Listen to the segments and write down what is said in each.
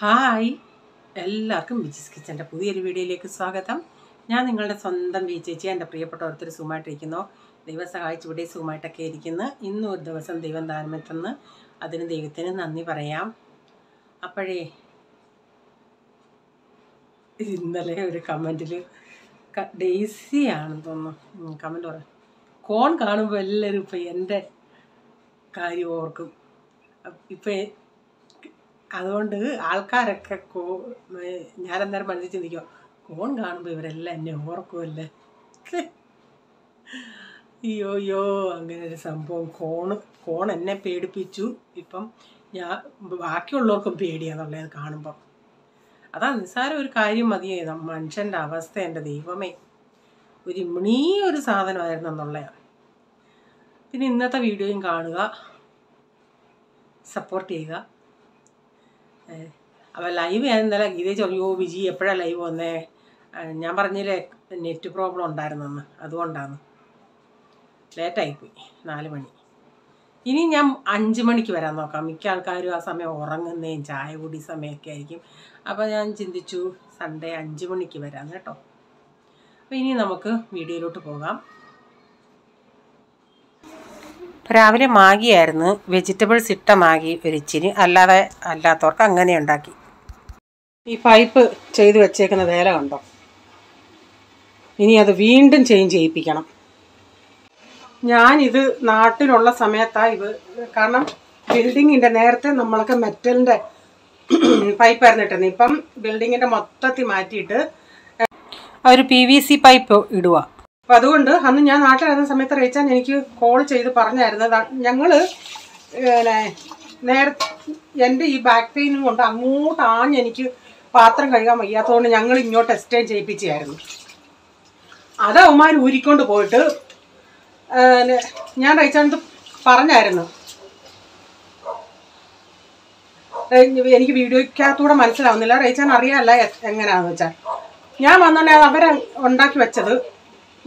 Hi, എല്ലാവർക്കും വിജിസ് കിച്ചൻ്റെ പുതിയൊരു വീഡിയോയിലേക്ക് സ്വാഗതം. ഞാൻ നിങ്ങളുടെ സ്വന്തം വി ചേച്ചി. എൻ്റെ പ്രിയപ്പെട്ട ഓരോരുത്തർ സുഖമായിട്ടിരിക്കുന്നു. ദൈവം സഹായിച്ച് ഇവിടെ സുഖമായിട്ടൊക്കെ ഇരിക്കുന്നു. ഇന്നും ഒരു ദിവസം ദൈവം ദാനമെത്തുന്നു. അതിന് ദൈവത്തിന് നന്ദി പറയാം. അപ്പോഴേ ഇന്നലെ ഒരു കമൻറ്റിൽ ഡെയ്സി ആണെന്ന് തോന്നുന്നു കമൻറ്റ് പറയാം, കോൺ കാണുമ്പോൾ എല്ലാവരും ഇപ്പം എൻ്റെ കാര്യം ഓർക്കും. ഇപ്പം അതുകൊണ്ട് ആൾക്കാരൊക്കെ ഞാനെന്നേരം മനസ്സിൽ ചിന്തിക്കുക, കോൺ കാണുമ്പോൾ ഇവരെല്ലാം എന്നെ ഓർക്കുമല്ലേ. അയ്യോ അങ്ങനെ ഒരു സംഭവം. കോൺ എന്നെ പേടിപ്പിച്ചു. ഇപ്പം ബാക്കിയുള്ളവർക്കും പേടിയാന്നുള്ളത് കാണുമ്പം. അതാ നിസ്സാരം ഒരു കാര്യം മതിയേ. മനുഷ്യൻ്റെ അവസ്ഥ എൻ്റെ ദൈവമേ, ഒരു ഒരു സാധനമായിരുന്നു എന്നുള്ളതാണ്. പിന്നെ ഇന്നത്തെ വീഡിയോയും കാണുക, സപ്പോർട്ട് ചെയ്യുക. അപ്പോൾ ലൈവ് ഞാൻ ഇന്നലെ ഗീതേ ചോദിയോ വിജി എപ്പോഴാണ് ലൈവ് വന്നേ? ഞാൻ പറഞ്ഞില്ലേ നെറ്റ് പ്രോബ്ലം ഉണ്ടായിരുന്നെന്ന്, അതുകൊണ്ടാണ് ലേറ്റായിപ്പോയി. 4 മണി. ഇനി ഞാൻ 5 മണിക്ക് വരാൻ നോക്കാം. മിക്ക ആൾക്കാരും ആ സമയം ഉറങ്ങുന്നേയും ചായ കുടി സമയമൊക്കെ ആയിരിക്കും. അപ്പോൾ ഞാൻ ചിന്തിച്ചു സൺഡേ 5 മണിക്ക് വരാം കേട്ടോ. അപ്പോൾ ഇനി നമുക്ക് വീഡിയോയിലോട്ട് പോകാം. രാവിലെ മാഗിയായിരുന്നു, വെജിറ്റബിൾസ് ഇട്ട മാഗി ഒരിച്ചിരി, അല്ലാത്തവർക്ക് അങ്ങനെ ഉണ്ടാക്കി. ഈ പൈപ്പ് ചെയ്ത് വെച്ചേക്കുന്ന വേല കണ്ടോ? ഇനി അത് വീണ്ടും ചേഞ്ച് ചെയ്യിപ്പിക്കണം. ഞാനിത് നാട്ടിലുള്ള സമയത്താണ് കാരണം ബിൽഡിങ്ങിൻ്റെ നേരത്തെ നമ്മളൊക്കെ മെറ്റലിൻ്റെ പൈപ്പായിരുന്നു ഇട്ടുന്നത്. ഇപ്പം ബിൽഡിങ്ങിൻ്റെ മൊത്തത്തിൽ മാറ്റിയിട്ട് ഒരു PVC പൈപ്പ് ഇടുക. അപ്പം അതുകൊണ്ട് അന്ന് ഞാൻ നാട്ടിലിരുന്ന സമയത്ത് റേച്ചാൻ എനിക്ക് കോൾ ചെയ്ത് പറഞ്ഞായിരുന്നു, ഞങ്ങൾ എൻ്റെ ഈ ബാക്ക് പെയിനും കൊണ്ട് അങ്ങോട്ട് എനിക്ക് പാത്രം കഴുകാൻ വയ്യാത്തതുകൊണ്ട് ഞങ്ങൾ ഇങ്ങോട്ട് എക്സ്ചേഞ്ച് ചെയ്യിപ്പിച്ചായിരുന്നു. അത് അവന്മാർ ഊരിക്കൊണ്ട് പോയിട്ട് ഞാൻ റേച്ചാനത് പറഞ്ഞായിരുന്നു. എനിക്ക് വീഡിയോയ്ക്കകത്തൂടെ മനസ്സിലാവുന്നില്ല, റേച്ചാൻ അറിയാമല്ല എങ്ങനെയാണെന്ന് വെച്ചാൽ. ഞാൻ വന്നോണ്ട് അവരെ ഉണ്ടാക്കി വെച്ചത്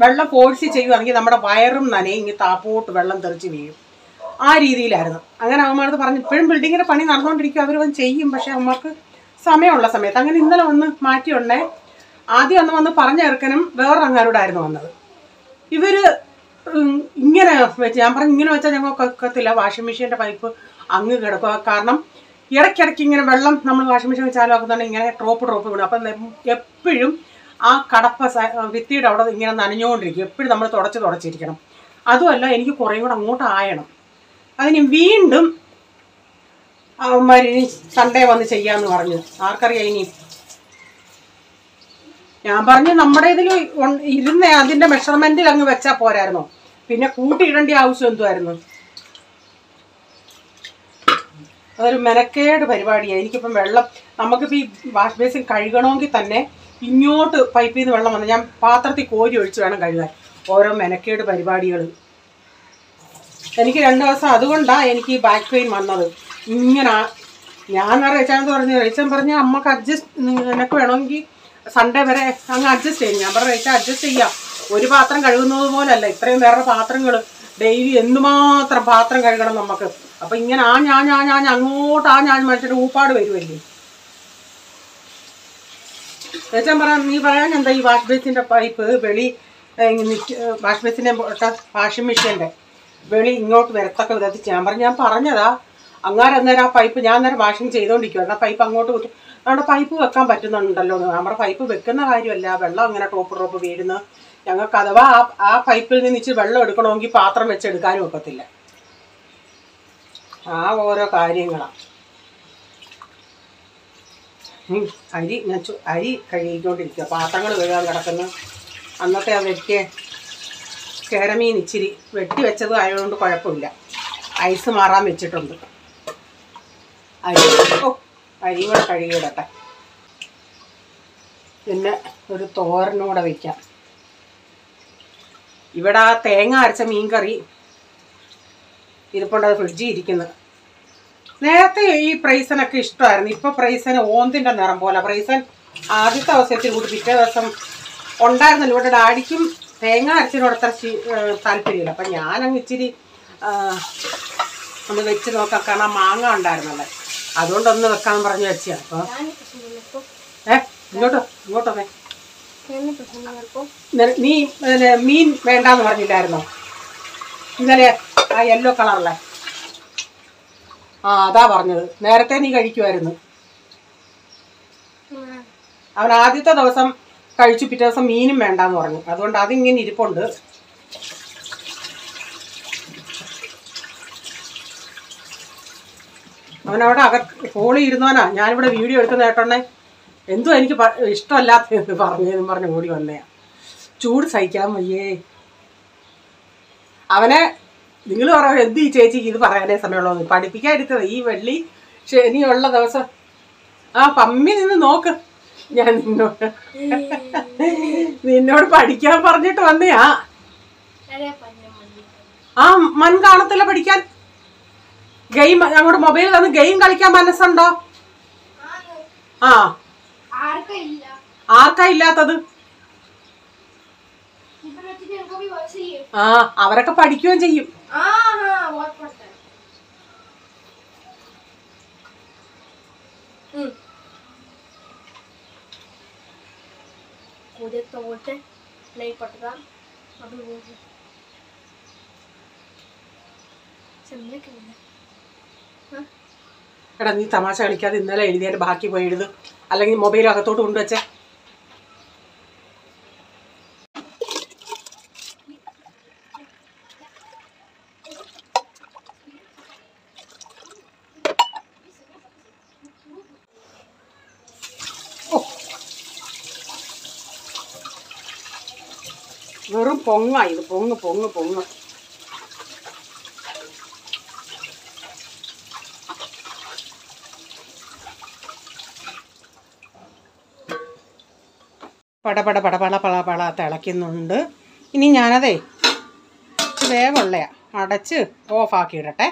വെള്ളം ഫോഴ്സ് ചെയ്യുകയാണെങ്കിൽ നമ്മുടെ വയറും നനയും ഇങ്ങനെ താപ്പോട്ട് വെള്ളം തെറിച്ച് വീഴും. ആ രീതിയിലായിരുന്നു. അങ്ങനെ അവന്മാരത് പറഞ്ഞു. ഇപ്പോഴും ബിൽഡിങ്ങിൻ്റെ പണി നടന്നുകൊണ്ടിരിക്കും, അവർ വന്ന് ചെയ്യും. പക്ഷേ അവന്മാർക്ക് സമയമുള്ള സമയത്ത് അങ്ങനെ ഇന്നലെ വന്ന് മാറ്റിയുണ്ടേ. ആദ്യം വന്ന് പറഞ്ഞ ഇറക്കനും വേറൊരങ്ങാരോടായിരുന്നു വന്നത്. ഇവർ ഇങ്ങനെ വെച്ച് ഞാൻ പറഞ്ഞു, ഇങ്ങനെ വെച്ചാൽ ഞങ്ങൾക്ക് ഒക്കത്തില്ല, വാഷിംഗ് മെഷീൻ്റെ പൈപ്പ് അങ്ങ് കിടക്കുക. കാരണം ഇടയ്ക്കിടയ്ക്ക് ഇങ്ങനെ വെള്ളം നമ്മൾ വാഷിംഗ് മെഷീൻ ചാലാക്കുന്നുണ്ടെങ്കിൽ ഇങ്ങനെ ഡ്രോപ്പ് വീണു. അപ്പം എപ്പോഴും ആ കടപ്പ ഭിത്തിയുടെ അവിടെ ഇങ്ങനെ നനഞ്ഞുകൊണ്ടിരിക്കും. എപ്പോഴും നമ്മൾ തുടച്ചിരിക്കണം. അതുമല്ല, എനിക്ക് കുറേ കൂടെ അങ്ങോട്ട് ആയണം. അതിന് വീണ്ടും അവന്മാർ ഇനി സൺഡേ വന്ന് ചെയ്യാമെന്ന് പറഞ്ഞു. ആർക്കറിയാം ഇനി. ഞാൻ പറഞ്ഞു നമ്മുടെ ഇതിൽ ഇരുന്നേ അതിൻ്റെ മെഷർമെൻറ്റിൽ അങ്ങ് വെച്ചാൽ പോരായിരുന്നോ? പിന്നെ കൂട്ടിയിടേണ്ട ആവശ്യം എന്തുമായിരുന്നു? അതൊരു മെനക്കേട് പരിപാടിയാണ്. എനിക്കിപ്പം വെള്ളം നമുക്കിപ്പോൾ ഈ വാഷ് ബേസിൻ കഴുകണമെങ്കിൽ തന്നെ ഇങ്ങോട്ട് പൈപ്പിൽ നിന്ന് വെള്ളം വന്ന് ഞാൻ പാത്രത്തിൽ കോരി ഒഴിച്ച് വേണം കഴുകാൻ. ഓരോ മെനക്കേട് പരിപാടികൾ. എനിക്ക് 2 ദിവസം അതുകൊണ്ടാണ് എനിക്ക് ഈ ബാക്ക് പെയിൻ വന്നത്. ഇങ്ങനെ ഞാൻ റേച്ചാന്ന് പറഞ്ഞു, റേച്ചൻ പറഞ്ഞ് അമ്മക്ക് നിനക്ക് വേണമെങ്കിൽ സൺഡേ വരെ അങ്ങ് അഡ്ജസ്റ്റ് ചെയ്യും. ഞാൻ പറഞ്ഞു റേച്ച അഡ്ജസ്റ്റ് ചെയ്യാം, ഒരു പാത്രം കഴുകുന്നത് പോലല്ല ഇത്രയും വേറെ പാത്രങ്ങൾ ഡെയിലി എന്തുമാത്രം പാത്രം കഴുകണം നമുക്ക്. അപ്പം ഇങ്ങനെ ഞാൻ അങ്ങോട്ട് ഞാൻ മനുഷ്യരുടെ ഊപ്പാട് വരുമല്ലേ. ചേച്ചാൻ പറയാം, നീ പറയാൻ എന്താ ഈ വാഷ് ബേസിൻ്റെ പൈപ്പ് വെളി വാഷ് ബേസിൻ്റെ വാഷിംഗ് മെഷീൻ്റെ വെളി ഇങ്ങോട്ട് വരത്തക്ക വിധത്തിൽ ഞാൻ പറഞ്ഞതാ. അന്നേരം ആ പൈപ്പ് ഞാൻ നേരം വാഷിംഗ് ചെയ്തുകൊണ്ടിരിക്കുവായിരുന്നു. ആ പൈപ്പ് അങ്ങോട്ട് നമ്മുടെ പൈപ്പ് വെക്കാൻ പറ്റുന്നുണ്ടല്ലോ. നമ്മുടെ പൈപ്പ് വെക്കുന്ന കാര്യമല്ല, വെള്ളം അങ്ങനെ ഡ്രോപ്പ് വീഴുന്ന ഞങ്ങൾക്ക് അഥവാ ആ പൈപ്പിൽ നിന്ന് ഇച്ചിരി വെള്ളം എടുക്കണമെങ്കിൽ പാത്രം വെച്ചെടുക്കാനും ഒക്കത്തില്ല. ആ ഓരോ കാര്യങ്ങളാണ്. അരി കഴുകിക്കൊണ്ടിരിക്കുക, പാത്രങ്ങൾ കഴുകാൻ കിടക്കുന്നു. അന്നത്തെ ആ കേരമീൻ ഇച്ചിരി വെട്ടി വെച്ചത് ആയതുകൊണ്ട് കുഴപ്പമില്ല, ഐസ് മാറാൻ വെച്ചിട്ടുണ്ട്. അരിയും കൂടെ കഴുകിയിടട്ടെ. പിന്നെ ഒരു തോരനൂടെ വയ്ക്കാം. ഇവിടെ ആ തേങ്ങ അരച്ച മീൻകറി ഇരിപ്പുണ്ട്, ഫ്രിഡ്ജിൽ ഇരിക്കുന്നത്. നേരത്തെ ഈ പ്രൈസനൊക്കെ ഇഷ്ടമായിരുന്നു. ഇപ്പോൾ പ്രൈസന് ഓന്തിൻ്റെ നിറം പോലെ. പ്രൈസൻ ആദ്യത്തെ അവസരത്തിൽ കൂടി പിറ്റേ ദിവസം ഉണ്ടായിരുന്നല്ലോ. ഇവിടെ ഡാഡിക്കും തേങ്ങ അരച്ചിനോട് അത്ര താല്പര്യമില്ല. അപ്പം ഞാനങ്ങ് ഇച്ചിരി ഒന്ന് വെച്ച് നോക്കാം. കാരണം മാങ്ങ ഉണ്ടായിരുന്നല്ലേ, അതുകൊണ്ടൊന്ന് വെക്കാൻ പറഞ്ഞു വെച്ചാ. അപ്പൊ ഇങ്ങോട്ടേ നീ മീൻ വേണ്ടാന്ന് പറഞ്ഞില്ലായിരുന്നോ ഇന്നലെ? ആ യെല്ലോ കളറിലെ അതാ പറഞ്ഞത്. നേരത്തെ നീ കഴിക്കുമായിരുന്നു. അവൻ ആദ്യത്തെ ദിവസം കഴിച്ചു, പിറ്റേ ദിവസം മീനും വേണ്ടാന്ന് പറഞ്ഞു. അതുകൊണ്ട് അതിങ്ങനെ ഇരിപ്പുണ്ട്. അവനവിടെ ഫോളിൽ ഇരുന്നോനാ. ഞാനിവിടെ വീഡിയോ എടുക്കുന്ന കേട്ടോണ്ടേ എന്തോ എനിക്ക് ഇഷ്ടമല്ലാത്ത പറഞ്ഞതെന്ന് പറഞ്ഞ് ഓടി വന്നയാ. ചൂട് സഹിക്കാൻ വയ്യേ. അവനെ നിങ്ങൾ പറയാം എന്ത് ഈ ചേച്ചിക്ക് ഇത് പറയാനേ സമയമുള്ളൂ. പഠിപ്പിക്കാതിരുത്തത് ഈ വെള്ളി ശനിയുള്ള ദിവസം. പമ്മി നിന്ന് നോക്ക്. ഞാൻ നിന്നോട് പഠിക്കാൻ പറഞ്ഞിട്ട് വന്നയാ. മൺ കാണത്തില്ല പഠിക്കാൻ. ഗെയിം അങ്ങോട്ട് മൊബൈൽ തന്ന് ഗെയിം കളിക്കാൻ മനസ്സുണ്ടോ? ആർക്കാ ഇല്ലാത്തത്? അവരൊക്കെ പഠിക്കുകയും ചെയ്യും. എടാ നീ തമാശ കളിക്കാതെ ഇന്നലെ എഴുതിയാൽ ബാക്കി പോയി എഴുത്. അല്ലെങ്കിൽ മൊബൈൽ അകത്തോട്ട് കൊണ്ടുവച്ചേ. വെറും പൊങ്ങാ ഇത്. പൊങ്ങ് പൊങ്ങ് പൊങ്ങ്. പടപട പടപള പള തിളയ്ക്കുന്നുണ്ട്. ഇനി ഞാനതേ വേവുള്ളയാ അടച്ച് ഓഫാക്കിയിടട്ടെ.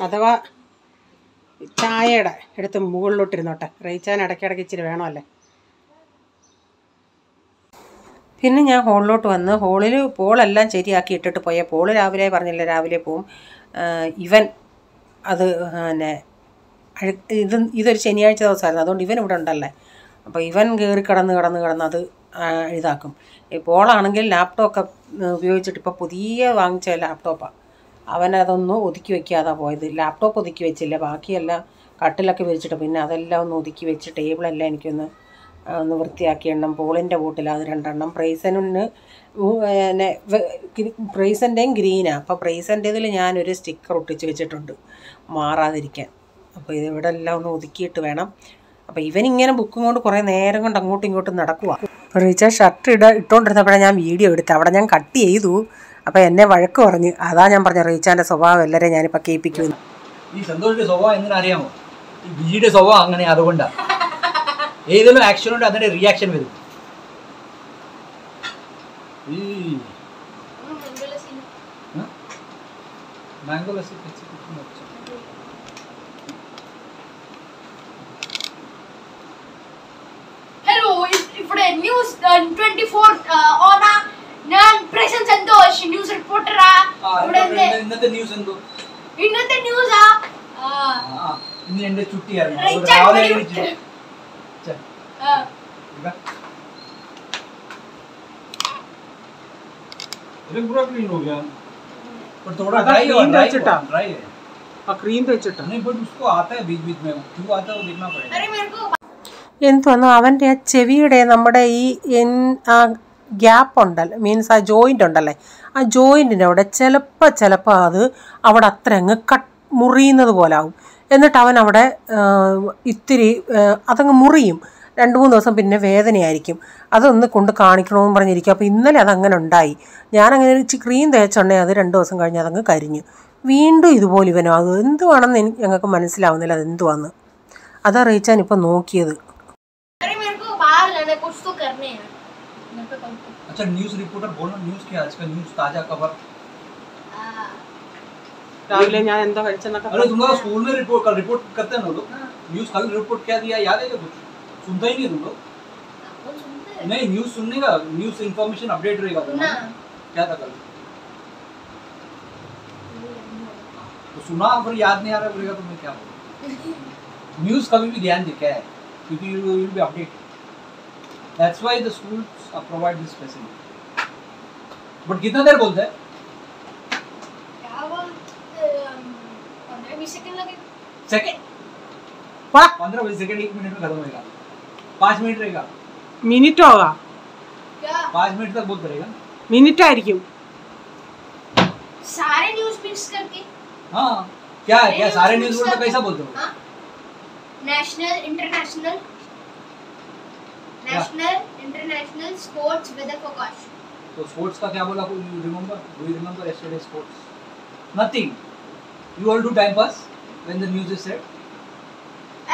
അഥവാ ചായയുടെ എടുത്ത് മുകളിലോട്ടിരുന്നോട്ടെ. റേച്ചാൻ ഇടയ്ക്കിടയ്ക്ക് ഇച്ചിരി വേണമല്ലേ. പിന്നെ ഞാൻ ഹോളിലോട്ട് വന്ന് ഹോളിൽ പോളെല്ലാം ശരിയാക്കി ഇട്ടിട്ട് പോയ പോള് രാവിലെ പറഞ്ഞില്ല രാവിലെ പോവും. ഇവൻ അത് പിന്നെ ഇതൊരു ശനിയാഴ്ച ദിവസമായിരുന്നു. അതുകൊണ്ട് ഇവൻ ഇവിടെ ഉണ്ടല്ലേ. അപ്പോൾ ഇവൻ കയറി കിടന്ന് അത് ഇതാക്കും. ഈ പോളാണെങ്കിൽ ലാപ്ടോപ്പൊക്കെ ഉപയോഗിച്ചിട്ട് ഇപ്പോൾ പുതിയ വാങ്ങിച്ച ലാപ്ടോപ്പാണ്. അവനതൊന്നും ഒതുക്കി വെക്കാതെ പോയത്. ലാപ്ടോപ്പ് ഒതുക്കി വെച്ചില്ല, ബാക്കിയെല്ലാം കട്ടിലൊക്കെ വിരിച്ചിട്ട് പിന്നെ അതെല്ലാം ഒന്ന് ഒതുക്കി വെച്ച് ടേബിളെല്ലാം എനിക്കൊന്ന് വൃത്തിയാക്കി എണ്ണം. പോളിൻ്റെ ബോട്ടിൽ അത് 2 എണ്ണം. പ്രൈസന് പിന്നെ പ്രൈസൻ്റെയും ഗ്രീനാണ്. അപ്പോൾ പ്രൈസൻ്റേതിൽ ഞാനൊരു സ്റ്റിക്കർ ഒട്ടിച്ച് വെച്ചിട്ടുണ്ട് മാറാതിരിക്കാൻ. അപ്പോൾ ഇതിവിടെ എല്ലാം ഒന്ന് ഒതുക്കിയിട്ട് വേണം. അപ്പോൾ ഇവനിങ്ങനെ ബുക്കും കൊണ്ട് കുറേ നേരം കൊണ്ട് അങ്ങോട്ടും ഇങ്ങോട്ടും നടക്കുക. റീച്ചാ ഷർട്ട് ഇട്ടുകൊണ്ടിരുന്നപ്പോഴാണ് ഞാൻ വീഡിയോ എടുത്തത്. അവിടെ ഞാൻ കട്ട് ചെയ്തു. അപ്പോൾ എന്നെ വഴക്ക് പറഞ്ഞു. അതാ ഞാൻ പറഞ്ഞ റീച്ചാൻ്റെ സ്വഭാവം എല്ലാവരെയും ഞാനിപ്പോൾ കേൾപ്പിക്കുന്നു. ഈ സന്തോഷിന്റെ സ്വഭാവം എങ്ങനെ അറിയാമോ? ഈ വിജിയുടെ സ്വഭാവം അങ്ങനെ. അതുകൊണ്ടാണ് ഏതെങ്കിലും ആക്ഷൻ ഉണ്ട് അതിന്റെ റിയാക്ഷൻ വരും. മാംഗോ ലസ്സി ഹലോ, ഇവിടെ ന്യൂസ് 24 ഓണ. ഞാൻ പ്രസന്റ് സന്തോഷ്, ന്യൂസ് റിപ്പോർട്ടറാ. ഇന്നത്തെ ന്യൂസ് എന്തോ? ഇന്നത്തെ ന്യൂസാ ഇന്ന് എന്റെ ചുട്ടിയായിരുന്നു. पूरा क्लीन हो गया पर थोड़ा ड्राई है। क्रीम വെച്ചിട്ടാ नहीं बट उसको आता है बीच बीच में क्यों आता है वो देखना पड़ेगा। अरे मेरे को എന്തുവന്നു അവൻ്റെ ആ ചെവിയുടെ നമ്മുടെ ഈ ആ ഗ്യാപ്പ് ഉണ്ടല്ലോ, മീൻസ് ആ ജോയിൻ്റ് ഉണ്ടല്ലേ, ആ ജോയിൻറ്റിൻ്റെ അവിടെ ചിലപ്പോൾ അത് അവിടെ അത്ര അങ്ങ് മുറിയുന്നത് പോലെ ആവും. എന്നിട്ട് അവൻ അവിടെ ഇത്തിരി അതങ്ങ് മുറിയും. 2-3 ദിവസം പിന്നെ വേദനയായിരിക്കും. അതൊന്ന് കൊണ്ട് കാണിക്കണമെന്ന് പറഞ്ഞിരിക്കും. അപ്പോൾ ഇന്നലെ അതങ്ങനെ ഉണ്ടായി. ഞാനങ്ങനെ ഒരു ക്രീം തേച്ചുണ്ടെങ്കിൽ അത് 2 ദിവസം കഴിഞ്ഞ് അതങ്ങ് കരിഞ്ഞു. വീണ്ടും ഇതുപോലെ ഇവനോ അത് എന്തുവാണെന്ന് ഞങ്ങൾക്ക് മനസ്സിലാവുന്നില്ല അതെന്തുവാന്ന്. അതാ റീച്ചാൻ ഇപ്പം നോക്കിയത്. अच्छा न्यूज़ रिपोर्टर बोलना, न्यूज़ क्या आज का न्यूज़ ताजा खबर। രാവിലെ ഞാൻ എന്താ കഴിച്ചെന്നൊക്കെ. अरे तुम लोग स्कूल में रिपोर्ट करते हैं ना लोग। न्यूज़ कल रिपोर्ट क्या दिया याद है क्या? कुछ सुनता ही नहीं तुम लोग। नहीं न्यूज़ सुनने का, न्यूज़ इंफॉर्मेशन अपडेट रहेगा तुम्हारा। क्या था कल? तो सुना पर याद नहीं आ रहा बोलेगा तो मैं क्या बोलूँ. न्यूज़ कभी भी ध्यान दे क्या है, क्योंकि you will be updated. That's why the schools provide this facility. But कितना देर बोलते हैं? क्या बोलते 15-20 सेकंड लगेगा. सेकंड? 15-20 सेकंड 1 मिनट में खत्म होगा. 5 मिनट रहेगा. മിനിറ്റ് होगा. क्या 5 मिनट तक बोलते रहेगा. മിനിറ്റ് ആയിരിക്കും. सारे न्यूज़ मिक्स करके. हाँ क्या है, क्या सारे न्यूज़ बोलते कैसा बोलते हो? हाँ national international sports weather forecast. तो स्पोर्ट्स का क्या बोला? You remember yesterday sports? Nothing. You all do time pass when the news is said.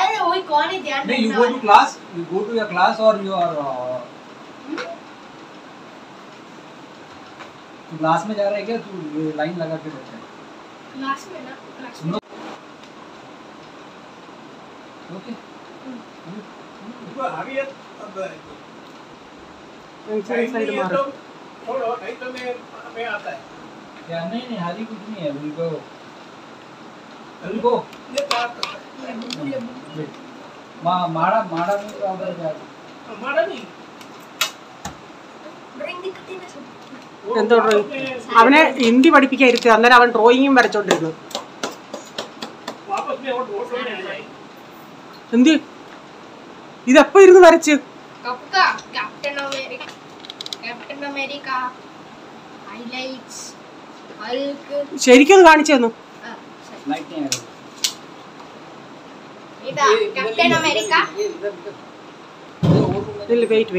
अरे वही कौन है ध्यान नहीं, you go to class, you go to your class और योर तू क्लास में जा रहा है क्या? तू ये लाइन लगा के बैठा है क्लास में ना क्लास में. ओके. സൈഡ് മാറി. क्या नहीं हारी कुछ नहीं है. विल गो माड़ा में तो उधर जा. ड्राइंग दिखती ना सब. എന്തോ അവനെ ഹിന്ദി പഠിപ്പിക്കാതിരുത്തി. അന്നേരം അവൻ ഡ്രോയിങ്ങും വരച്ചോണ്ടിരുന്നു. എന്ത് ഇതെപ്പോ ഇരുന്ന് വരച്ച്? कपका कैप्टन अमेरिका हाइलाइट्स हल्क. ശരിക്കും അത് കാണിച്ചു തന്നു. लाइट नहीं आएगा. इधर कैप्टन अमेरिका. ഇല്ല വെയിറ്റ്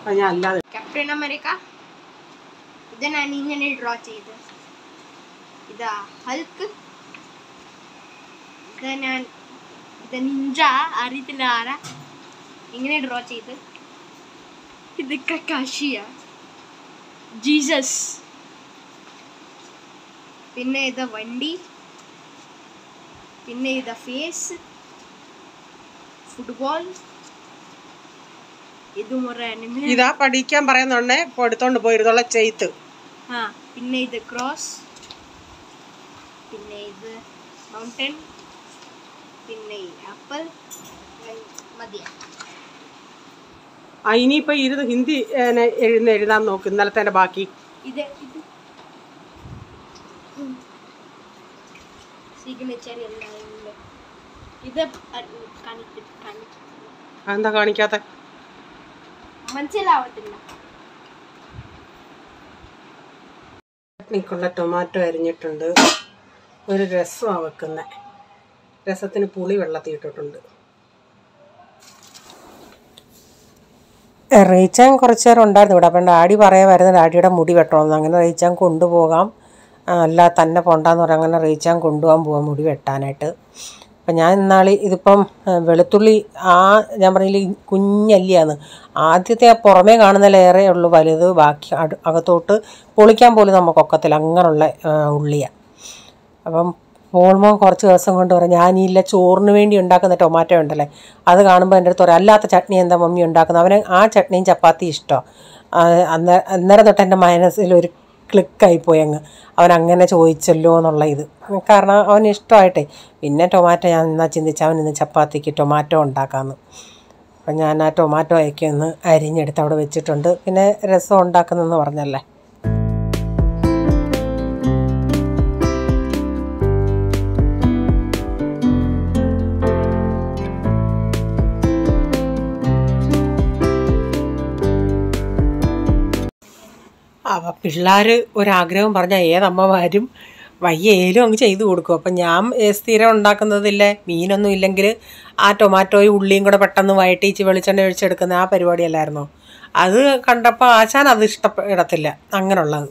അത് ഞാൻ അല്ലാതെ. कैप्टन अमेरिका ഇത് ഞാൻ ഇങ്ങനെ ഡ്രോ ചെയ്തു. ഇതാ ഹൽക്ക്. ഇത് നിഞ്ച അറിയത്തില്ല ആരാ. ഇങ്ങനെ ഡ്രോ ചെയ്ത്. ഇത് കക്കാഷിയ ജീസസ്. പിന്നെ ഇത് വണ്ടി. പിന്നെ ഇത് ഫേസ് ഫുട്ബോൾ. ഇതും ഒരു അനിമൽ. ഇതാ പഠിക്കാൻ പറയുന്നുണ്ടേ എടുത്തോണ്ട് പോയിരുന്നുള്ള ചെയ്ത്ത്. ആ പിന്നെ ഇത് ക്രോസ്. പിന്നെ ഇത് മൗണ്ടൻ. പിന്നെ ആപ്പിൾ. മതിയാ. ഇനിയിപ്പോ ഇരുന്ന് ഹിന്ദി എഴുതാൻ നോക്ക്. ഇന്നലത്തെ ബാക്കി ഇത് സിഗ്നേച്ചർ എല്ലാം ഇത് അതെന്താ കാണിക്കാത്ത? മനസ്സിലാവത്തില്ല. ചട്നിക്കുള്ള ടൊമാറ്റോ അരിഞ്ഞിട്ടുണ്ട്. ഒരു രസമാണ് വെക്കുന്നത്. രസത്തിന് പുളി വെള്ളത്തിൽ ഇട്ടിട്ടുണ്ട്. റേച്ചാൻ കുറച്ച് നേരം ഉണ്ടായിരുന്നു ഇവിടെ. അപ്പം ഡാഡി പറയാമായിരുന്നു ഡാഡിയുടെ മുടി വെട്ടണമെന്ന്. അങ്ങനെ റേച്ചാൻ കൊണ്ടുപോകാം, അല്ല തന്നെ പോണ്ടാന്ന് പറയാം. അങ്ങനെ റേച്ചാൻ കൊണ്ടുപോകാൻ പോവാം മുടി വെട്ടാനായിട്ട്. അപ്പം ഞാൻ ഇന്നാളി ഇതിപ്പം വെളുത്തുള്ളി ഞാൻ പറഞ്ഞില്ല കുഞ്ഞല്ലിയാണ്. ആദ്യത്തെ ആ പുറമേ കാണുന്ന ലെയറേ ഉള്ളൂ വലുത്. ബാക്കി അകത്തോട്ട് പൊളിക്കാൻ പോലും നമുക്കൊക്കത്തില്ല. അങ്ങനെയുള്ള ഉള്ളിയാണ്. അപ്പം പോൾമോൻ കുറച്ച് ദിവസം കൊണ്ട് പറയാം ഞാനില്ല ചോറിന് വേണ്ടി ഉണ്ടാക്കുന്ന ടൊമാറ്റോ ഉണ്ടല്ലേ അത് കാണുമ്പോൾ എൻ്റെ അടുത്ത് പറയാം അല്ലാത്ത ചട്നി എന്താ മമ്മി ഉണ്ടാക്കുന്നത്. അവന് ആ ചട്നിയും ചപ്പാത്തി ഇഷ്ടമാണ്. അന്നേരം തൊട്ട് എൻ്റെ മനസ്സിലൊരു ക്ലിക്കായിപ്പോയി അങ്ങ്. അവൻ അങ്ങനെ ചോദിച്ചല്ലോ എന്നുള്ള ഇത്. കാരണം അവന് ഇഷ്ടമായിട്ടേ. പിന്നെ ടൊമാറ്റോ ഞാൻ എന്നാൽ ചിന്തിച്ച് അവൻ ഇന്ന് ചപ്പാത്തിക്ക് ടൊമാറ്റോ ഉണ്ടാക്കാമെന്ന്. അപ്പം ഞാൻ ആ ടൊമാറ്റോ ഒക്കെ ഒന്ന് അരിഞ്ഞെടുത്ത് അവിടെ വെച്ചിട്ടുണ്ട്. പിന്നെ രസം ഉണ്ടാക്കുന്നതെന്ന് പറഞ്ഞല്ലേ. പിള്ളേർ ഒരാഗ്രഹം പറഞ്ഞാൽ ഏതമ്മമാരും വയ്യേലും അങ്ങ് ചെയ്തു കൊടുക്കും. അപ്പം ഞാൻ സ്ഥിരം ഉണ്ടാക്കുന്നതില്ലേ മീനൊന്നും ഇല്ലെങ്കിൽ ആ ടൊമാറ്റോയും ഉള്ളിയും കൂടെ പെട്ടെന്ന് വഴറ്റിച്ച് വെളിച്ചെണ്ണ ഒഴിച്ചെടുക്കുന്ന ആ പരിപാടിയല്ലായിരുന്നോ. അത് കണ്ടപ്പോൾ ആശാൻ അത് ഇഷ്ടപ്പെടത്തില്ല അങ്ങനെയുള്ളത്.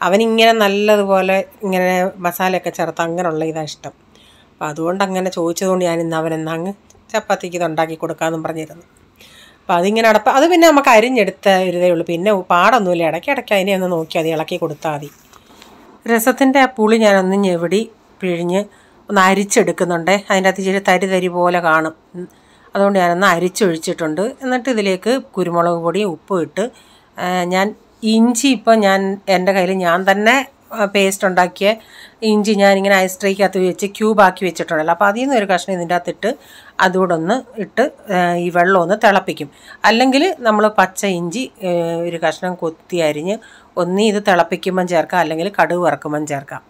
അവനിങ്ങനെ നല്ലതുപോലെ ഇങ്ങനെ മസാലയൊക്കെ ചേർത്ത് അങ്ങനെയുള്ള ഇതാണ് ഇഷ്ടം. അപ്പം അതുകൊണ്ട് അങ്ങനെ ചോദിച്ചതുകൊണ്ട് ഞാൻ ഇന്ന് അവനെന്ന് അങ്ങ് ചപ്പാത്തിക്ക് ഇത് ഉണ്ടാക്കി കൊടുക്കാമെന്നും പറഞ്ഞിരുന്നു. അപ്പോൾ അതിങ്ങനെ അത് പിന്നെ നമുക്ക് അരിഞ്ഞെടുത്ത ഒരിതേ ഉള്ളൂ. പിന്നെ പാടൊന്നുമില്ല. ഇടയ്ക്കിടയ്ക്ക് അതിനെ ഒന്ന് നോക്കി അത് ഇളക്കി കൊടുത്താൽ മതി. രസത്തിൻ്റെ ആ പുളി ഞാനൊന്ന് ഞെവിടി പിഴിഞ്ഞ് ഒന്ന് അരിച്ചെടുക്കുന്നുണ്ടേ. അതിൻ്റെ അകത്ത് ഇച്ചിരി തരി പോലെ കാണും. അതുകൊണ്ട് ഞാനൊന്ന് അരിച്ചൊഴിച്ചിട്ടുണ്ട്. എന്നിട്ട് ഇതിലേക്ക് കുരുമുളക് പൊടി ഉപ്പ് ഇട്ട് ഞാൻ ഇഞ്ചി ഇപ്പം ഞാൻ എൻ്റെ കയ്യിൽ ഞാൻ തന്നെ പേസ്റ്റ് ഉണ്ടാക്കിയ ഇഞ്ചി ഞാനിങ്ങനെ ഐസ് ട്രേക്കകത്ത് വെച്ച് ക്യൂബാക്കി വെച്ചിട്ടുണ്ടല്ലോ. അപ്പോൾ അതിൽ നിന്ന് ഒരു കഷ്ണം ഇതിൻ്റെ അകത്തിട്ട് അതുകൂടെ ഒന്ന് ഇട്ട് ഈ വെള്ളം ഒന്ന് തിളപ്പിക്കും. അല്ലെങ്കിൽ നമ്മൾ പച്ച ഇഞ്ചി ഒരു കഷ്ണം കൊത്തി അരിഞ്ഞ് ഇത് തിളപ്പിക്കുമ്പം ചേർക്കാം, അല്ലെങ്കിൽ കടുക് വറക്കുമ്പം ചേർക്കാം.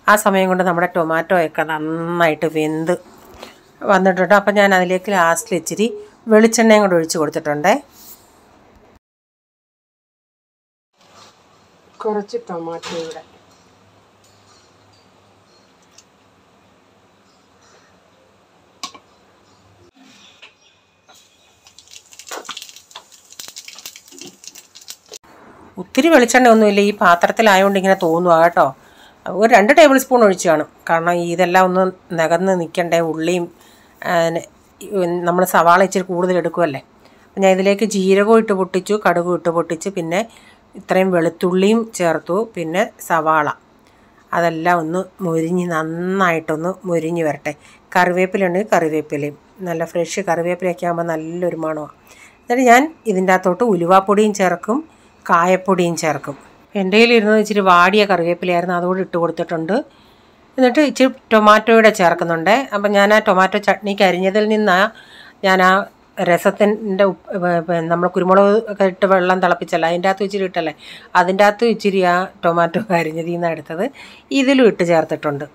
ആ സമയം കൊണ്ട് നമ്മുടെ ടൊമാറ്റോയൊക്കെ നന്നായിട്ട് വെന്ത് വന്നിട്ടുണ്ട്. അപ്പം ഞാൻ അതിലേക്ക് ലാസ്റ്റിൽ ഇച്ചിരി വെളിച്ചെണ്ണയും കൂടെ ഒഴിച്ച് കൊടുത്തിട്ടുണ്ട്. കുറച്ച് ടൊമാറ്റോയുടെ ഒത്തിരി വെളിച്ചെണ്ണ ഒന്നുമില്ല, ഈ പാത്രത്തിലായതുകൊണ്ട് ഇങ്ങനെ തോന്നുക കേട്ടോ. ഒരു 2 ടേബിൾ സ്പൂൺ ഒഴിച്ച് കാണും. കാരണം ഇതെല്ലാം ഒന്ന് നികന്ന് നിൽക്കണ്ടേ, ഉള്ളിയും നമ്മൾ സവാള ഇച്ചിരി കൂടുതൽ എടുക്കുമല്ലേ. അപ്പം ഞാൻ ഇതിലേക്ക് ജീരകവും ഇട്ട് പൊട്ടിച്ചു, കടുകും ഇട്ട് പൊട്ടിച്ച്, പിന്നെ ഇത്രയും വെളുത്തുള്ളിയും ചേർത്തു, പിന്നെ സവാള. അതെല്ലാം ഒന്ന് നന്നായിട്ടൊന്ന് മുരിഞ്ഞ് വരട്ടെ. കറിവേപ്പിലുണ്ടെങ്കിൽ കറിവേപ്പിലയും, നല്ല ഫ്രഷ് കറിവേപ്പിലയൊക്കെ ആകുമ്പോൾ നല്ലൊരു മണമാണ്. എന്നിട്ട് ഞാൻ ഇതിൻ്റെ അകത്തോട്ട് ഉലുവാപ്പൊടിയും ചേർക്കും, കായപ്പൊടിയും ചേർക്കും. എൻ്റെ കയ്യിലിരുന്നത് ഇച്ചിരി വാടിയ കറിവേപ്പിലയായിരുന്നു, അതുകൂടി ഇട്ട് കൊടുത്തിട്ടുണ്ട്. എന്നിട്ട് ഇച്ചിരി ടൊമാറ്റോയുടെ ചേർക്കുന്നുണ്ട്. അപ്പം ഞാൻ ആ ടൊമാറ്റോ ചട്നിക്ക് അരിഞ്ഞതിൽ നിന്നാണ് ഞാൻ ആ രസത്തിൻ്റെ നമ്മൾ കുരുമുളക് ഒക്കെ ഇട്ട് വെള്ളം തിളപ്പിച്ചല്ല, അതിൻ്റെ അകത്ത് ഇച്ചിരി ഇട്ടല്ലേ, അതിൻ്റെ അകത്ത് ഇച്ചിരി ആ ടൊമാറ്റോ അരിഞ്ഞതിൽ നിന്നാണ് എടുത്തത്. ഇതിലും ഇട്ട് ചേർത്തിട്ടുണ്ട്.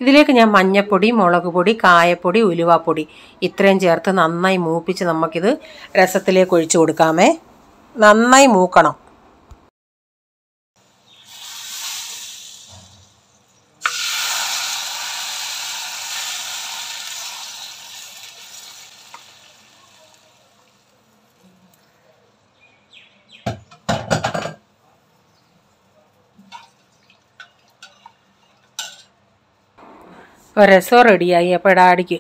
ഇതിലേക്ക് ഞാൻ മഞ്ഞൾപ്പൊടി, മുളക് പൊടി, കായപ്പൊടി, ഉലുവാപ്പൊടി ഇത്രയും ചേർത്ത് നന്നായി മൂപ്പിച്ച് നമുക്കിത് രസത്തിലേക്ക് ഒഴിച്ചു കൊടുക്കാമേ. നന്നായി മൂക്കണം. രസം റെഡിയായി. അപ്പോൾ അടിക്ക്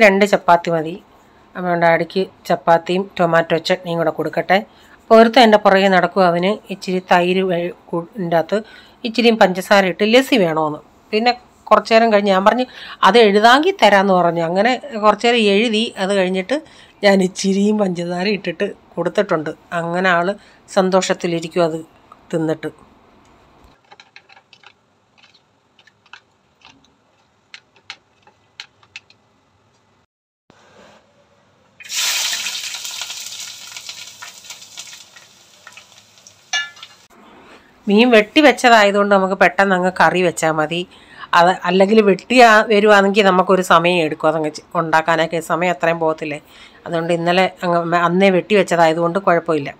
2 ചപ്പാത്തി മതി. അപ്പോൾ അടിക്ക് ചപ്പാത്തിയും ടൊമാറ്റോ ചട്നിയും കൂടെ കൊടുക്കട്ടെ. അപ്പോൾ ഒരുത്തൻ എൻ്റെ പുറകെ നടക്കും, അവന് ഇച്ചിരി തൈര് ഇതിൻ്റെ അകത്ത് ഇച്ചിരിയും പഞ്ചസാര ഇട്ട് ലസ്സി വേണമെന്ന്. പിന്നെ കുറച്ച് നേരം കഴിഞ്ഞ് ഞാൻ പറഞ്ഞു അത് എഴുതാമെങ്കിൽ തരാമെന്ന് പറഞ്ഞു. അങ്ങനെ കുറച്ച് നേരം എഴുതി. അത് കഴിഞ്ഞിട്ട് ഞാൻ ഇച്ചിരിയും പഞ്ചസാര ഇട്ടിട്ട് കൊടുത്തിട്ടുണ്ട്. അങ്ങനെ ആൾ സന്തോഷത്തിലിരിക്കും അത് തിന്നിട്ട്. മീൻ വെട്ടി വെച്ചതായതുകൊണ്ട് നമുക്ക് പെട്ടെന്ന് അങ്ങ് കറി വെച്ചാൽ മതി. അത് അല്ലെങ്കിൽ വെട്ടി വരുവാണെങ്കിൽ നമുക്കൊരു സമയം എടുക്കും അതങ്ങ് ഉണ്ടാക്കാനൊക്കെ. സമയം അത്രയും പോകത്തില്ലേ. അതുകൊണ്ട് ഇന്നലെ അന്നേ വെട്ടി വെച്ചതായതുകൊണ്ട് കുഴപ്പമില്ല.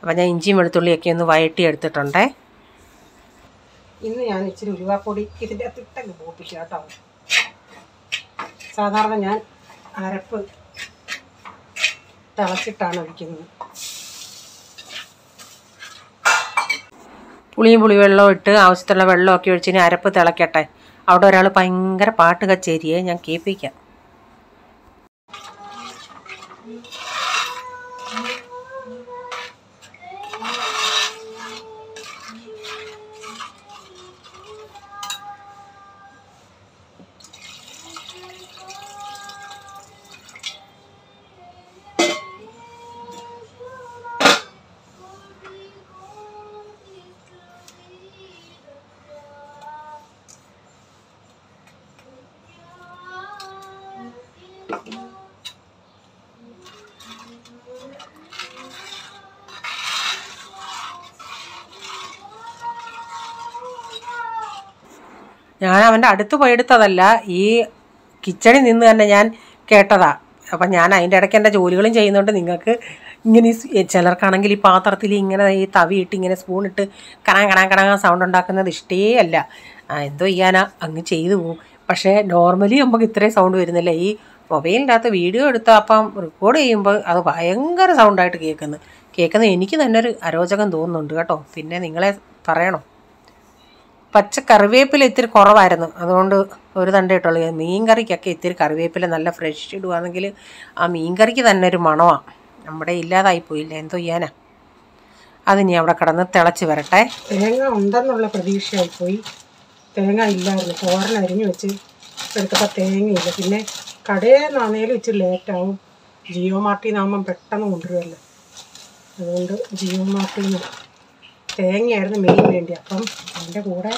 അപ്പം ഞാൻ ഇഞ്ചിയും വെളുത്തുള്ളിയൊക്കെ ഒന്ന് വഴറ്റി എടുത്തിട്ടുണ്ടേ. ഇന്ന് ഞാൻ ഇച്ചിരി ഉലുവാപ്പൊടി ഇതിൻ്റെ അകത്തിട്ടങ്ങ് പോപ്പിക്കുക കേട്ടോ. സാധാരണ ഞാൻ അരപ്പ് തിളച്ചിട്ടാണ് ഒഴിക്കുന്നത്. പുളിവെള്ളവും ഇട്ട് ആവശ്യത്തിലുള്ള വെള്ളമൊക്കെ ഒഴിച്ചിന് അരപ്പ് തിളക്കട്ടെ. അവിടെ ഒരാൾ ഭയങ്കര പാട്ട് കച്ചേരിയെ ഞാൻ കേൾപ്പിക്കാം. ഞാൻ അവൻ്റെ അടുത്ത് പോയെടുത്തതല്ല, ഈ കിച്ചണിൽ നിന്ന് തന്നെ ഞാൻ കേട്ടതാ. അപ്പം ഞാൻ അതിൻ്റെ ഇടയ്ക്ക് എൻ്റെ ജോലികളും ചെയ്യുന്നുണ്ട്. നിങ്ങൾക്ക് ഇങ്ങനെ ചിലർക്കാണെങ്കിൽ ഈ പാത്രത്തിൽ ഇങ്ങനെ ഈ തവിയിട്ട് ഇങ്ങനെ സ്പൂണിട്ട് കണാ സൗണ്ട് ഉണ്ടാക്കുന്നത് ഇഷ്ടേ അല്ല. എന്തോ ചെയ്യാനാ, അങ്ങ് ചെയ്തു പോവും. പക്ഷേ നോർമലി നമുക്ക് ഇത്രയും സൗണ്ട് വരുന്നില്ല. ഈ മൊബൈലിൻ്റെ അകത്ത് വീഡിയോ എടുത്താൽ അപ്പം റെക്കോർഡ് ചെയ്യുമ്പോൾ അത് ഭയങ്കര സൗണ്ടായിട്ട് കേൾക്കുന്നത് എനിക്ക് തന്നെ ഒരു അരോചകം തോന്നുന്നുണ്ട് കേട്ടോ. പിന്നെ നിങ്ങളെ പറയണം, പച്ച കറിവേപ്പില ഇത്തിരി കുറവായിരുന്നു, അതുകൊണ്ട് ഒരു തണ്ടേ ഇട്ടുള്ളൂ. മീൻ കറിക്കൊക്കെ ഇത്തിരി കറിവേപ്പില നല്ല ഫ്രഷ് ഇടുകയാണെങ്കിൽ ആ മീൻ കറിക്ക് തന്നെ ഒരു മണമാണ്. നമ്മുടെ ഇല്ലാതായിപ്പോയില്ല, എന്തോ ചെയ്യാനാ. അതിനി അവിടെ കിടന്ന് തിളച്ച് വരട്ടെ. തേങ്ങ ഉണ്ടെന്നുള്ള പ്രതീക്ഷയായിപ്പോയി. തേങ്ങ ഇല്ലായിരുന്നു. തോരൻ അരിഞ്ഞു വെച്ച് എടുത്തപ്പോൾ തേങ്ങയില്ല. പിന്നെ കടയിൽ നിന്നാണേലും ഇച്ചിരി ലേറ്റാവും. ജിയോ മാർട്ടിൽ നിന്നാകുമ്പം പെട്ടെന്ന് കൊണ്ടുവരുമല്ലോ. അതുകൊണ്ട് ജിയോ മാർട്ടിൽ നിന്ന് തേങ്ങയായിരുന്നു മെയിൻ വേണ്ടി. അപ്പം അതിൻ്റെ കൂടെ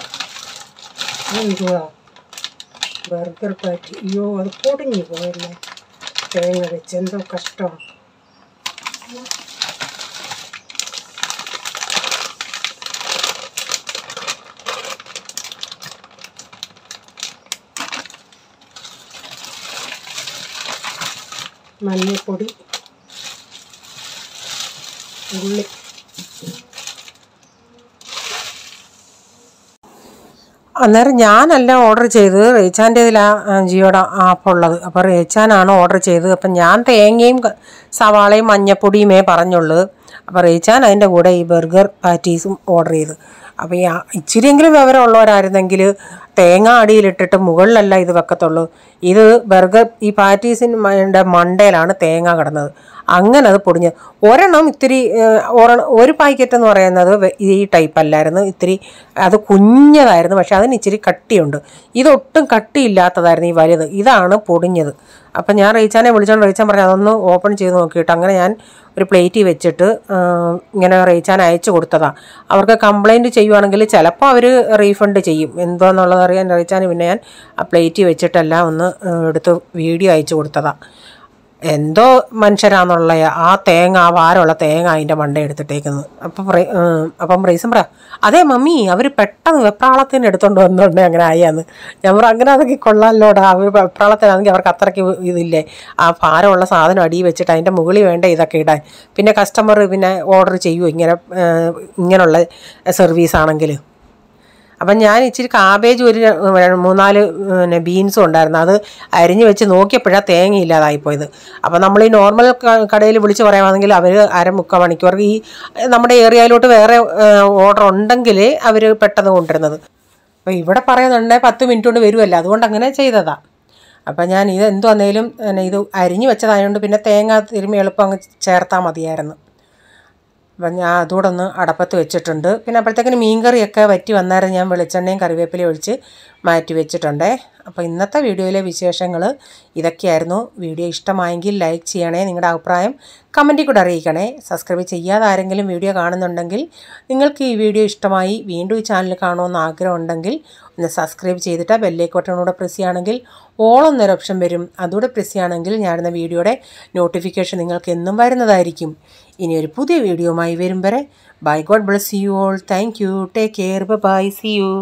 എന്തുവാ ബർഗർ പാറ്റി. അയ്യോ, അത് പൊടിഞ്ഞു പോയല്ലേ തേങ്ങ വെച്ച്. എന്തോ കഷ്ടമാണ്. മഞ്ഞൾപ്പൊടി, ഉള്ളി. അന്നേരം ഞാനല്ല ഓർഡർ ചെയ്തത്, റേച്ചാൻ്റെ ഇതിലാണ് ജിയോയുടെ ആപ്പുള്ളത്. അപ്പോൾ റേച്ചാനാണ് ഓർഡർ ചെയ്തത്. അപ്പം ഞാൻ തേങ്ങയും സവാളയും മഞ്ഞപ്പൊടിയുമേ പറഞ്ഞുള്ളൂ. അപ്പോൾ റേച്ചാൻ അതിൻ്റെ കൂടെ ഈ ബർഗർ പാറ്റീസും ഓർഡർ ചെയ്ത്. അപ്പോൾ ഈ ഇച്ചിരിയെങ്കിലും വിവരമുള്ളവരായിരുന്നെങ്കിൽ തേങ്ങ അടിയിലിട്ടിട്ട് മുകളിലല്ല ഇത് വെക്കത്തുള്ളൂ. ഇത് ബർഗർ ഈ പാറ്റീസിൻ്റെ മണ്ടയിലാണ് തേങ്ങ കിടന്നത്. അങ്ങനെ അത് പൊടിഞ്ഞ് ഒരെണ്ണം ഇത്തിരി ഒരു പാക്കറ്റ് എന്ന് പറയുന്നത് ഈ ടൈപ്പ് അല്ലായിരുന്നു, ഇത്തിരി അത് കുഞ്ഞതായിരുന്നു. പക്ഷെ അതിന് ഇച്ചിരി കട്ടിയുണ്ട്. ഇതൊട്ടും കട്ടിയില്ലാത്തതായിരുന്നു ഈ വലുത്. ഇതാണ് പൊടിഞ്ഞത്. അപ്പം ഞാൻ റേച്ചാനെ വിളിച്ചോണ്ട് റേച്ചാൻ പറഞ്ഞു അതൊന്ന് ഓപ്പൺ ചെയ്ത് നോക്കിയിട്ട് അങ്ങനെ ഞാൻ ഒരു പ്ലേറ്റിൽ വെച്ചിട്ട് ഇങ്ങനെ റേച്ചാൻ അയച്ചു കൊടുത്തതാണ്. അവർക്ക് കംപ്ലയിൻറ്റ് ചെയ്യുവാണെങ്കിൽ ചിലപ്പോൾ അവർ റീഫണ്ട് ചെയ്യും. എന്തോന്നുള്ളത് അറിയാൻ റേച്ചാന് പിന്നെ ഞാൻ ആ പ്ലേറ്റിൽ വെച്ചിട്ടെല്ലാം ഒന്ന് എടുത്ത് വീഡിയോ അയച്ചു കൊടുത്തതാണ്. എന്തോ മനുഷ്യരാന്നുള്ള ആ തേങ്ങ, ആ ഭാരമുള്ള തേങ്ങ അതിൻ്റെ മണ്ട എടുത്തിട്ടേക്കുന്നത്. അപ്പം റീസൺ പറയാം, അതേ മമ്മി അവർ പെട്ടെന്ന് വെപ്രാളത്തിന് എടുത്തോണ്ട് വന്നോണ്ടേ അങ്ങനെ ആയാന്ന്. ഞാൻ പറഞ്ഞു അങ്ങനെ അതൊക്കെ കൊള്ളാമല്ലോടാ. അവർ വെപ്രാളത്തിനാണെങ്കിൽ അവർക്ക് അത്രയ്ക്ക് ഇതില്ലേ, ആ ഭാരമുള്ള സാധനം അടിയിൽ വെച്ചിട്ട് അതിൻ്റെ മുകളിൽ വേണ്ട ഇതൊക്കെ ഇടാൻ. പിന്നെ കസ്റ്റമർ പിന്നെ ഓർഡർ ചെയ്യുമോ ഇങ്ങനെയുള്ള സർവീസാണെങ്കിൽ. അപ്പം ഞാൻ ഇച്ചിരി കാബേജ് ഒരു 3-4 ബീൻസും ഉണ്ടായിരുന്നു. അത് അരിഞ്ഞ് വെച്ച് നോക്കിയപ്പോഴാണ് തേങ്ങ ഇല്ലാതായിപ്പോയത്. അപ്പം നമ്മൾ ഈ നോർമൽ കടയിൽ വിളിച്ച് പറയുകയാണെങ്കിൽ അവർ 1/4 മണിക്കൂർ ഈ നമ്മുടെ ഏരിയയിലോട്ട് വേറെ ഓർഡർ ഉണ്ടെങ്കിൽ അവർ പെട്ടെന്ന് കൊണ്ടുവരുന്നത്. അപ്പോൾ ഇവിടെ പറയുന്നുണ്ടെങ്കിൽ 10 മിനിറ്റ് കൊണ്ട് വരുമല്ലോ, അതുകൊണ്ട് അങ്ങനെ ചെയ്തതാണ്. അപ്പം ഞാൻ ഇത് എന്തു വന്നേലും ഇത് അരിഞ്ഞ് വെച്ചതായതുകൊണ്ട് പിന്നെ തേങ്ങ തിരുമ്മി എളുപ്പം അങ്ങ് ചേർത്താൽ മതിയായിരുന്നു. അപ്പം ഞാൻ അതുകൂടെ ഒന്ന് അടപ്പത്ത് വെച്ചിട്ടുണ്ട്. പിന്നെ അപ്പോഴത്തേക്കിന് മീൻകറിയൊക്കെ വറ്റി വന്നായിരുന്നു. ഞാൻ വെളിച്ചെണ്ണയും കറിവേപ്പിലയും ഒഴിച്ച് മാറ്റി വെച്ചിട്ടുണ്ടേ. അപ്പോൾ ഇന്നത്തെ വീഡിയോയിലെ വിശേഷങ്ങൾ ഇതൊക്കെയായിരുന്നു. വീഡിയോ ഇഷ്ടമായെങ്കിൽ ലൈക്ക് ചെയ്യണേ, നിങ്ങളുടെ അഭിപ്രായം കമൻറ്റിൽ കൂടെ അറിയിക്കണേ. സബ്സ്ക്രൈബ് ചെയ്യാതെ ആരെങ്കിലും വീഡിയോ കാണുന്നുണ്ടെങ്കിൽ നിങ്ങൾക്ക് ഈ വീഡിയോ ഇഷ്ടമായി വീണ്ടും ഈ ചാനൽ കാണുമെന്ന് ആഗ്രഹമുണ്ടെങ്കിൽ ഒന്ന് സബ്സ്ക്രൈബ് ചെയ്തിട്ട് ബെല്ലൈക്കോട്ടനൂടെ പ്രസ് ചെയ്യുകയാണെങ്കിൽ ഓൾ എന്നൊരു ഓപ്ഷൻ വരും. അതുകൂടെ പ്രസ് ചെയ്യുകയാണെങ്കിൽ ഞാനിടുന്ന വീഡിയോയുടെ നോട്ടിഫിക്കേഷൻ നിങ്ങൾക്ക് എന്നും വരുന്നതായിരിക്കും. ഇനി ഒരു പുതിയ വീഡിയോയുമായി വരും വരെ bye, God bless you all. Thank you, take care, bye, see U.